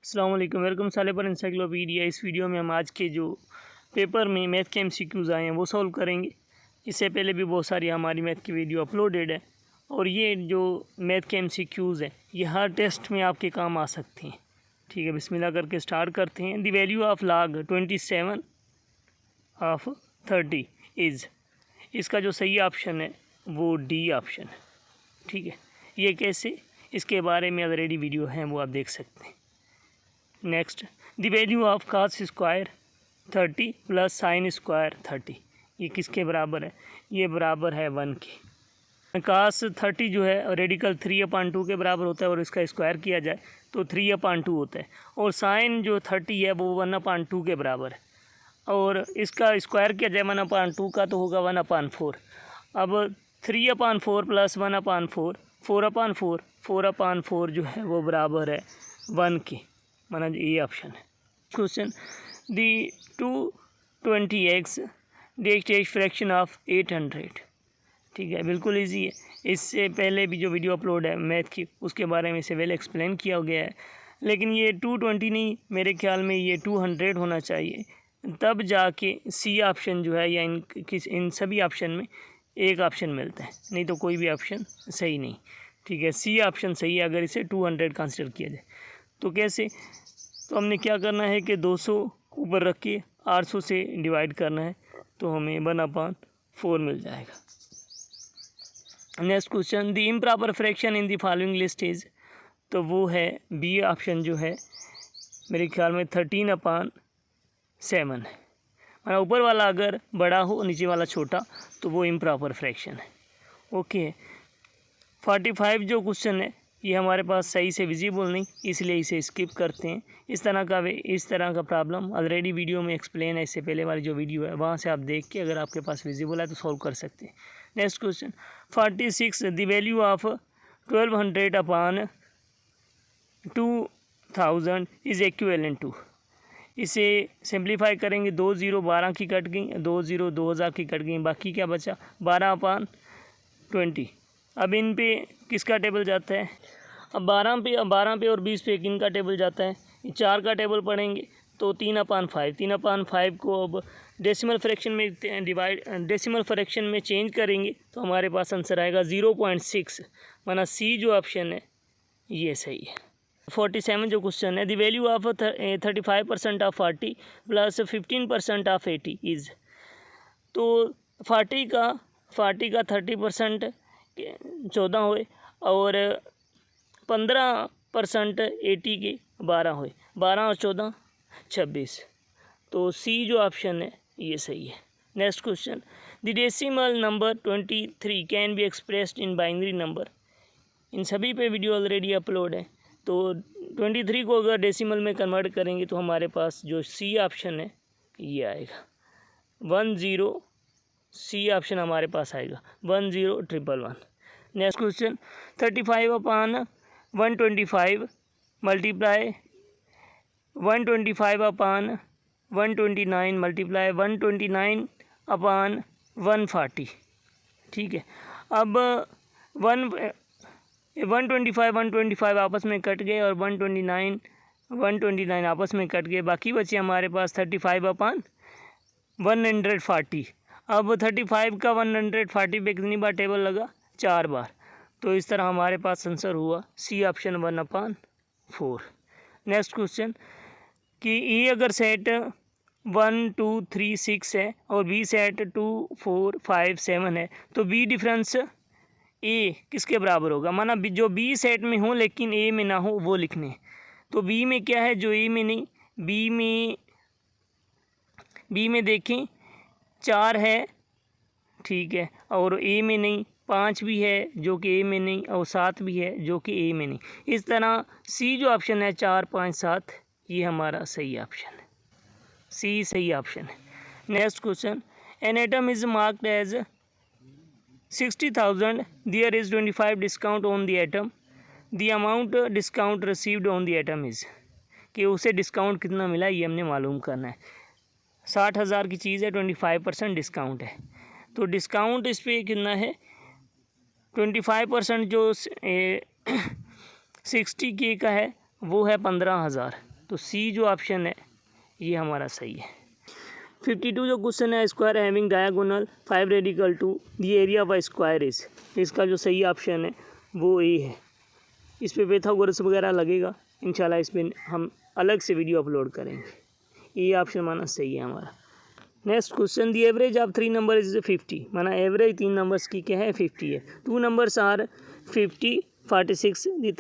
अस्सलाम वालेकुम, वेलकम साले पर इंसाइक्लोपीडिया। इस वीडियो में हम आज के जो पेपर में मैथ के एमसीक्यूज़ आए हैं वो सॉल्व करेंगे। इससे पहले भी बहुत सारी हमारी मैथ की वीडियो अपलोडेड है और ये जो मैथ के एमसीक्यूज़ हैं ये हर टेस्ट में आपके काम आ सकते हैं। ठीक है, बिस्मिल्लाह करके स्टार्ट करते हैं। The value of log 27 of 30 is, इसका जो सही ऑप्शन है वो डी ऑप्शन है। ठीक है, ये कैसे, इसके बारे में ऑलरेडी वीडियो हैं वो आप देख सकते हैं। Next, the value of cos square 30 plus sine square 30, ये किसके बराबर है? ये बराबर है 1 के। cos 30 जो है रेडिकल 3/2 के बराबर होता है और इसका स्क्वायर किया जाए तो 3/2 होता है, और साइन जो 30 है वो 1/2 के बराबर है, और इसका स्क्वायर किया जाए 1/2 का तो होगा 1/4। अब 3/4 प्लस 1/4 4/4, 4/4 जो है वो बराबर है 1 के, माना ये ऑप्शन है। Question, the 220x D fraction of 800। ठीक है, बिल्कुल इजी है। इससे पहले भी जो वीडियो अपलोड है मैथ की उसके बारे में इसे वेल एक्सप्लेन किया गया है, लेकिन ये 220 नहीं, मेरे ख्याल में ये 200 होना चाहिए, तब जाके सी ऑप्शन जो है या इन सभी ऑप्शन में एक ऑप्शन मिलता है, नहीं तो कोई भी ऑप्शन सही नहीं। ठीक है, सी ऑप्शन सही है अगर इसे 200 कंसिडर किया जाए। तो कैसे? तो हमने क्या करना है कि 200 ऊपर रख के 800 से डिवाइड करना है तो हमें 1/4 मिल जाएगा। Next question, the improper fraction in the following list is, तो वो है बी ऑप्शन जो है मेरे ख्याल में 13/7 है। माना ऊपर वाला अगर बड़ा हो नीचे वाला छोटा तो वो इम्प्रॉपर फ्रैक्शन है। ओके, 45 जो क्वेश्चन है ये हमारे पास सही से विजिबल नहीं, इसलिए इसे स्किप करते हैं। इस तरह का प्रॉब्लम ऑलरेडी वीडियो में एक्सप्लेन है, इससे पहले वाली जो वीडियो है वहाँ से आप देख के अगर आपके पास विजिबल है तो सॉल्व कर सकते हैं। Next question, 46 the value of 1200/2000 is equivalent to. इसे सिंप्लीफाई करेंगे, 2 0 12 की कट गई, 2 0 2000 की कट गई, बाकी क्या बचा 12/20। अब इन पे किसका टेबल जाता है? अब 12 पे और 20 पे किन का टेबल जाता है? 4 का टेबल पढ़ेंगे तो 3/5। 3/5 को अब डेसिमल फ्रैक्शन में चेंज करेंगे तो हमारे पास आंसर आएगा 0.6, माना सी जो ऑप्शन है ये सही है। 47 जो क्वेश्चन है, the value of 35% of 40 plus 15% of 80 is, तो 40 का 30% 14 हुए और 15% 80 के 12 हुए, 12 और 14 26, तो सी जो ऑप्शन है ये सही है। Next question, the decimal number 23 can be expressed in binary number. इन सभी पे वीडियो ऑलरेडी अपलोड है, तो 23 को अगर डेसिमल में कन्वर्ट करेंगे तो हमारे पास जो सी ऑप्शन है ये आएगा 10, सी ऑप्शन हमारे पास आएगा 10,111। Next question, 35/125 multiply 125/129 multiply 129/140। ठीक है, अब 125 आपस में कट गए और 129 आपस में कट गए, बाकी बचे हमारे पास 35/140। अब 35 का 140 पे कितनी बार टेबल लगा? 4 बार, तो इस तरह हमारे पास आंसर हुआ सी ऑप्शन 1/4। नेक्स्ट क्वेश्चन, कि ई अगर सेट 1 2 3 6 है और बी सेट 2 4 5 7 है तो बी डिफरेंस ए किसके बराबर होगा? माना जो बी सेट में हो लेकिन ए में ना हो वो लिखने। तो बी में क्या है जो ए में नहीं? बी में देखें 4 है, ठीक है, और ए में नहीं, 5 भी है जो कि ए में नहीं, और 7 भी है जो कि ए में नहीं। इस तरह सी जो ऑप्शन है 4 5 7 ये हमारा सही ऑप्शन है, सी सही ऑप्शन है। Next question, an item is marked as 60,000, there is 25 discount on the item, the amount discount received on the item is, कि उसे डिस्काउंट कितना मिला ये हमने मालूम करना है। 60,000 की चीज़ है, 25% डिस्काउंट है, तो डिस्काउंट इस पर कितना है? 25% जो 60K का है वो है 15,000, तो सी जो ऑप्शन है ये हमारा सही है। 52 जो क्वेश्चन है, square having diagonal 5 radical two the area of square is, इसका जो सही ऑप्शन है वो ए है। इस पे पाइथागोरस वगैरह लगेगा, इंशाल्लाह इस पर हम अलग से वीडियो अपलोड करेंगे। ये ऑप्शन माना सही है हमारा। Next question, the average of 3 number is 50, माना एवरेज 3 नंबर्स की क्या है 50 है। 2 numbers are 50 46, the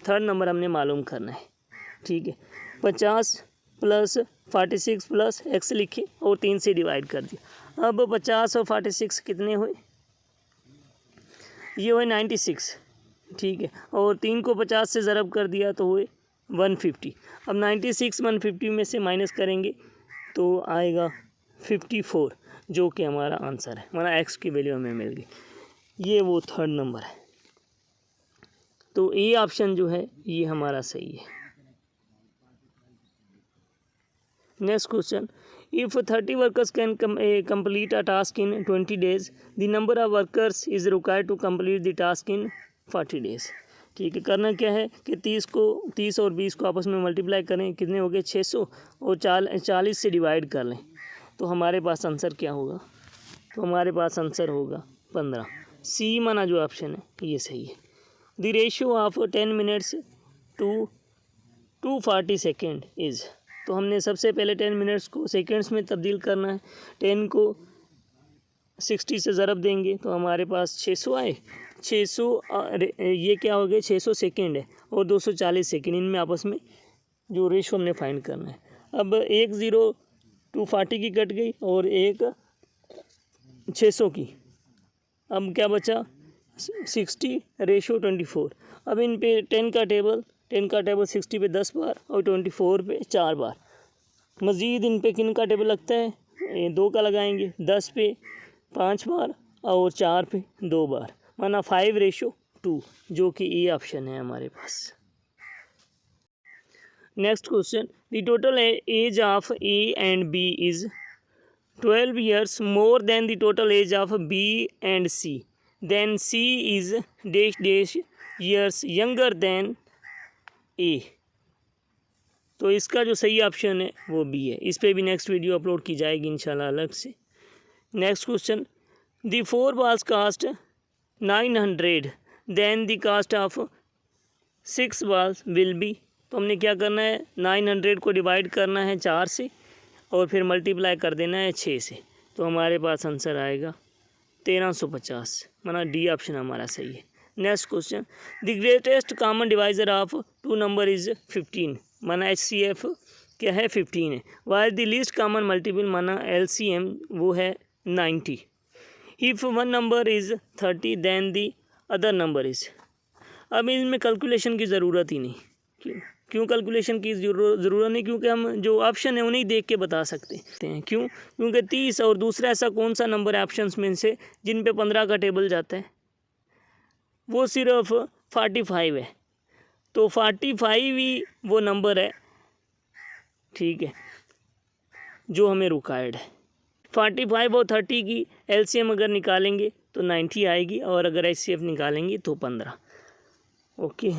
third number हमने मालूम करना है। ठीक है, 50 प्लस 46 प्लस x लिखे और 3 से डिवाइड कर दिया। अब 50 और 46 कितने हुए, ये हुए 96। ठीक है, और 3 को 50 से ज़रब कर दिया तो हुए 150। अब 96 150 में से माइनस करेंगे तो आएगा 54, जो कि हमारा आंसर है, हमारा x की वैल्यू हमें मिल गई। ये वो थर्ड नंबर है, तो ये ऑप्शन जो है ये हमारा सही है। Next question, if 30 workers can complete a task in 20 days, the number of workers is required to complete the task in 40 days। ठीक है, करना क्या है कि 30 और 20 को आपस में मल्टीप्लाई करें, कितने हो गए 600, और 40 से डिवाइड कर लें तो हमारे पास आंसर क्या होगा, तो हमारे पास आंसर होगा 15। सी माना जो ऑप्शन है ये सही है। The ratio of 10 minutes to 240 second is, तो हमने सबसे पहले 10 मिनट्स को सेकेंड्स में तब्दील करना है। 10 को 60 से ज़रब देंगे तो हमारे पास 600 आए। 600 ये क्या हो गया 600 सेकेंड है और 240 सेकेंड, इनमें आपस में जो रेशो हमने फाइंड करना है। अब एक 0 240 की कट गई और एक 600 की, अब क्या बचा 60 रेशो 24। अब इन पे 10 का टेबल 60 पे 10 बार और 24 पे 4 बार। मज़ीद इन पे किन का टेबल लगता है, 2 का लगाएंगे, 10 पे 5 बार और 4 पे 2 बार, माना 5:2, जो कि ये ऑप्शन है हमारे पास। Next question, the total age of A and B is 12 years more than the total age of B and C, then C is dash years younger than A। तो इसका जो सही ऑप्शन है वो बी है। इस पे भी नेक्स्ट वीडियो अपलोड की जाएगी इंशाल्लाह अलग से। Next question, the 4 balls cost 900, then the cost of 6 balls will be. तो हमने क्या करना है, 900 को डिवाइड करना है 4 से और फिर मल्टीप्लाई कर देना है 6 से, तो हमारे पास आंसर आएगा 1350, माना डी ऑप्शन हमारा सही है। Next question, the greatest common divisor of 2 number is 15, माना HCF क्या है 15 है। While the least common multiple, माना LCM वो है 90। If 1 number is 30 then the other number is. अब इसमें कैलकुलेशन की ज़रूरत ही नहीं। क्यों कैलकुलेशन की ज़रूरत नहीं, क्योंकि हम जो ऑप्शन है उन्हें देख के बता सकते हैं। क्यों, क्योंकि 30 और दूसरा ऐसा कौन सा नंबर है ऑप्शंस में से जिन पे 15 का टेबल जाता है, वो सिर्फ 45 है। तो 45 ही वो नंबर है, ठीक है, जो हमें रिक्वायर्ड है। 45 और 30 की LCM अगर निकालेंगे तो 90 आएगी, और अगर HCF निकालेंगे तो 15। Okay,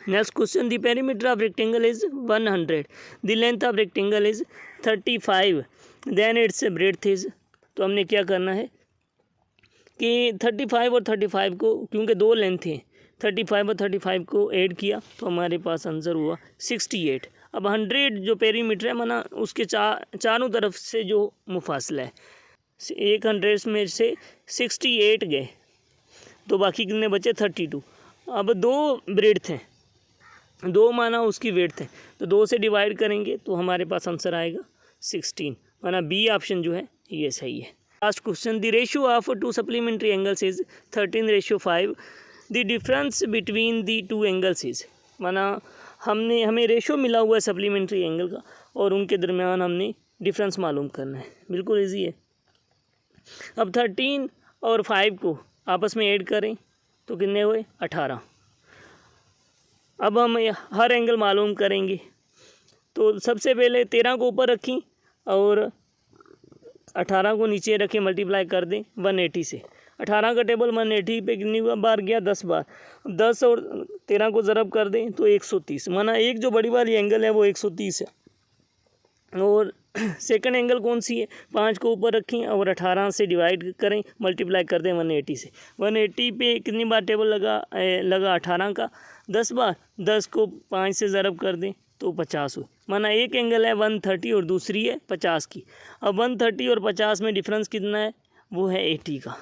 next question, the perimeter of rectangle is 100, the length of rectangle is 35, then its breadth is. तो हमने क्या करना है कि 35 और 35 को, क्योंकि 2 लेंथ हैं, 35 और 35 को ऐड किया तो हमारे पास आंसर हुआ 68। अब 100 जो पेरीमीटर है, माना उसके चारों तरफ से जो मुफासला है, 100 में से 68 गए तो बाकी कितने बचे 32। अब 2 ब्रेड्थ हैं, 2 माना उसकी वेड्थ है, तो 2 से डिवाइड करेंगे तो हमारे पास आंसर आएगा 16, माना बी ऑप्शन जो है ये सही है। Last question, the ratio of 2 supplementary angles is 13:5, the difference between the 2 angles is. माना हमें रेशियो मिला हुआ है सप्लीमेंट्री एंगल का और उनके दरमियान हमने डिफरेंस मालूम करना है, बिल्कुल ईजी है। अब 13 और 5 को आपस में ऐड करें तो कितने हुए 18। अब हम हर एंगल मालूम करेंगे, तो सबसे पहले 13 को ऊपर रखें और 18 को नीचे रखें, मल्टीप्लाई कर दें 180 से। 18 का टेबल 180 पे कितनी बार गया, 10 बार। 10 और 13 को ज़रब कर दें तो 130, माना एक जो बड़ी वाली एंगल है वो 130 है। और सेकंड एंगल कौन सी है, 5 को ऊपर रखें और 18 से डिवाइड करें, मल्टीप्लाई कर दें 180 से। 180 पे कितनी बार टेबल लगा 18 का, 10 बार। 10 को 5 से ज़रब कर दें तो 50 हुई। माना एक एंगल है 130 और दूसरी है 50 की। अब 130 और 50 में डिफरेंस कितना है, वो है 80 का।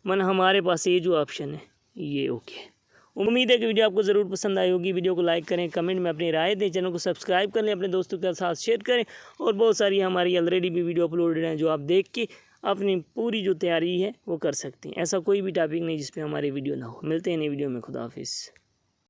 माना हमारे पास ये जो ऑप्शन है ये ओके। उम्मीद है कि वीडियो आपको ज़रूर पसंद आई होगी। वीडियो को लाइक करें, कमेंट में अपनी राय दें, चैनल को सब्सक्राइब कर लें, अपने दोस्तों के साथ शेयर करें। और बहुत सारी हमारी ऑलरेडी भी वीडियो अपलोडेड हैं जो आप देख के अपनी पूरी जो तैयारी है वो कर सकते हैं। ऐसा कोई भी टॉपिक नहीं जिस पे हमारी वीडियो ना हो। मिलते हैं नई वीडियो में। खुदा हाफिज़।